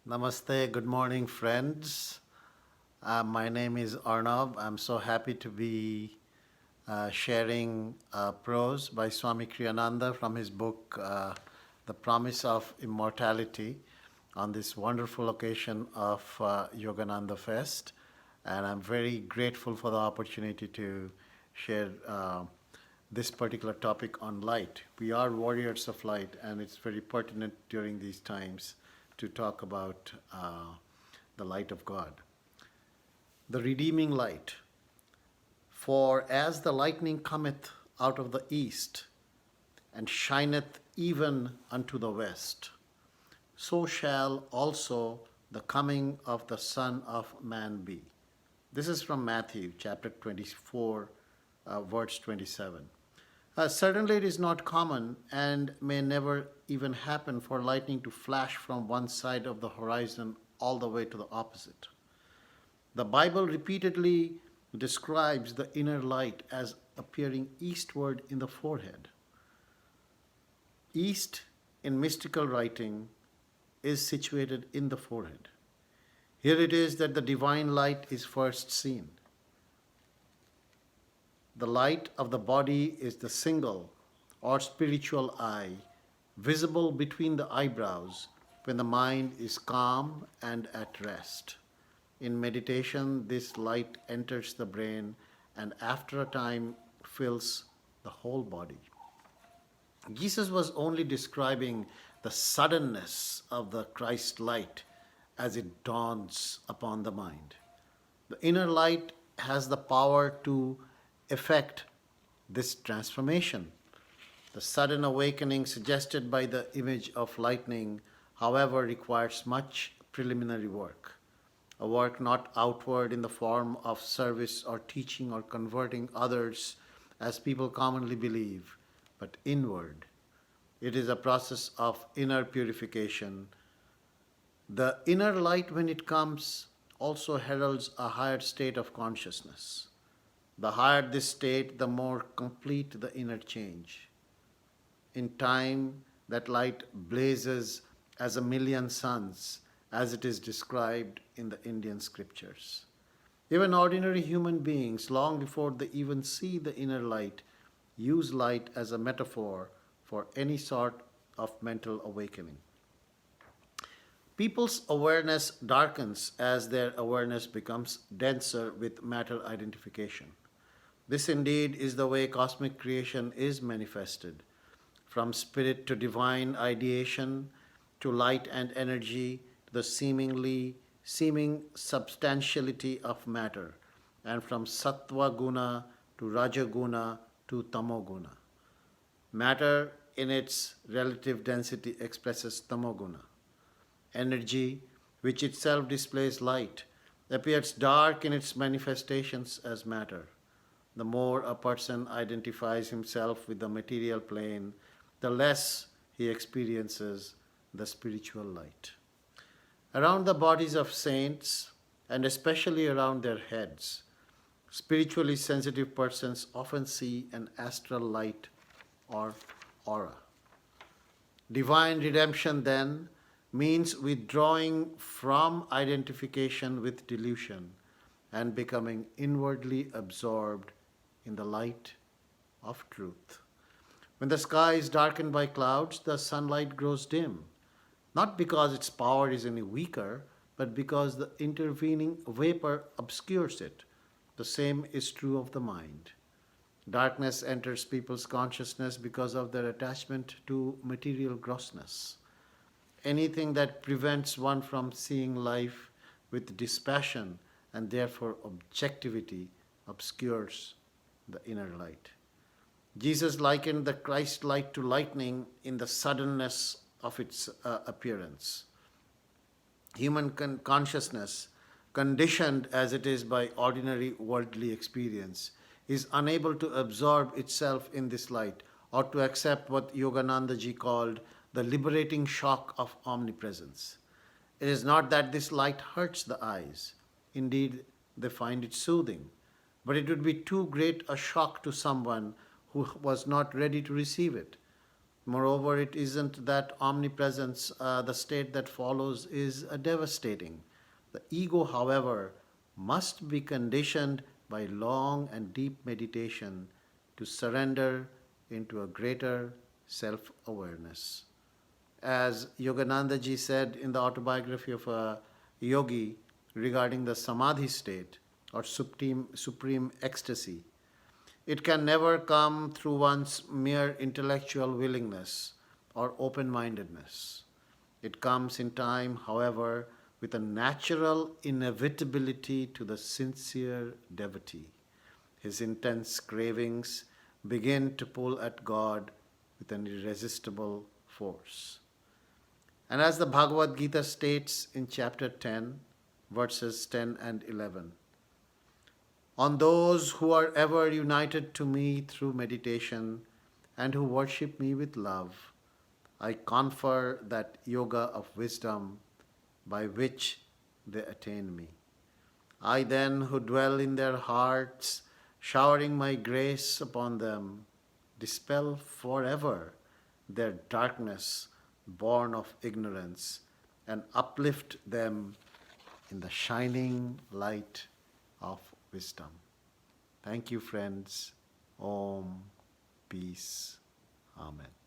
Namaste, good morning, friends. My name is Arnav. I'm so happy to be sharing prose by Swami Kriyananda from his book, The Promise of Immortality, on this wonderful occasion of Yogananda Fest. And I'm very grateful for the opportunity to share this particular topic on light. We are warriors of light, and it's very pertinent during these times to talk about the light of God. The redeeming light. For as the lightning cometh out of the east, and shineth even unto the west, so shall also the coming of the Son of Man be. This is from Matthew chapter 24, verse 27. Certainly, it is not common and may never even happen for lightning to flash from one side of the horizon all the way to the opposite. The Bible repeatedly describes the inner light as appearing eastward in the forehead. East in mystical writing is situated in the forehead. Here it is that the divine light is first seen. The light of the body is the single or spiritual eye, visible between the eyebrows when the mind is calm and at rest. In meditation, this light enters the brain and after a time fills the whole body. Jesus was only describing the suddenness of the Christ light as it dawns upon the mind. The inner light has the power to effect this transformation. The sudden awakening suggested by the image of lightning, however, requires much preliminary work. A work not outward in the form of service or teaching or converting others, as people commonly believe, but inward. It is a process of inner purification. The inner light, when it comes, also heralds a higher state of consciousness. The higher this state, the more complete the inner change. In time, that light blazes as a million suns, as it is described in the Indian scriptures. Even ordinary human beings, long before they even see the inner light, use light as a metaphor for any sort of mental awakening. People's awareness darkens as their awareness becomes denser with matter identification. This indeed is the way cosmic creation is manifested. From spirit to divine ideation, to light and energy, to the seeming substantiality of matter, and from sattva guna to raja guna to tamoguna. Matter in its relative density expresses tamoguna. Energy, which itself displays light, appears dark in its manifestations as matter. The more a person identifies himself with the material plane, the less he experiences the spiritual light. Around the bodies of saints, and especially around their heads, spiritually sensitive persons often see an astral light or aura. Divine redemption, then, means withdrawing from identification with delusion and becoming inwardly absorbed in the light of truth. When the sky is darkened by clouds, the sunlight grows dim, not because its power is any weaker, but because the intervening vapor obscures it. The same is true of the mind. Darkness enters people's consciousness because of their attachment to material grossness. Anything that prevents one from seeing life with dispassion and therefore objectivity obscures the inner light. Jesus likened the Christ light to lightning in the suddenness of its appearance. Human consciousness, conditioned as it is by ordinary worldly experience, is unable to absorb itself in this light or to accept what Yogananda ji called the liberating shock of omnipresence. It is not that this light hurts the eyes. Indeed, they find it soothing. But it would be too great a shock to someone who was not ready to receive it. Moreover, it isn't that omnipresence, the state that follows is devastating. The ego, however, must be conditioned by long and deep meditation to surrender into a greater self awareness. As Yogananda ji said in the autobiography of a yogi regarding the samadhi state or supreme ecstasy, it can never come through one's mere intellectual willingness or open mindedness. It comes in time, however, with a natural inevitability to the sincere devotee. His intense cravings begin to pull at God with an irresistible force. And as the Bhagavad Gita states in chapter 10, verses 10 and 11, on those who are ever united to me through meditation and who worship me with love, I confer that yoga of wisdom by which they attain me. I then, who dwell in their hearts, showering my grace upon them, dispel forever their darkness born of ignorance and uplift them in the shining light of wisdom. Thank you, friends. Om. Peace. Amen.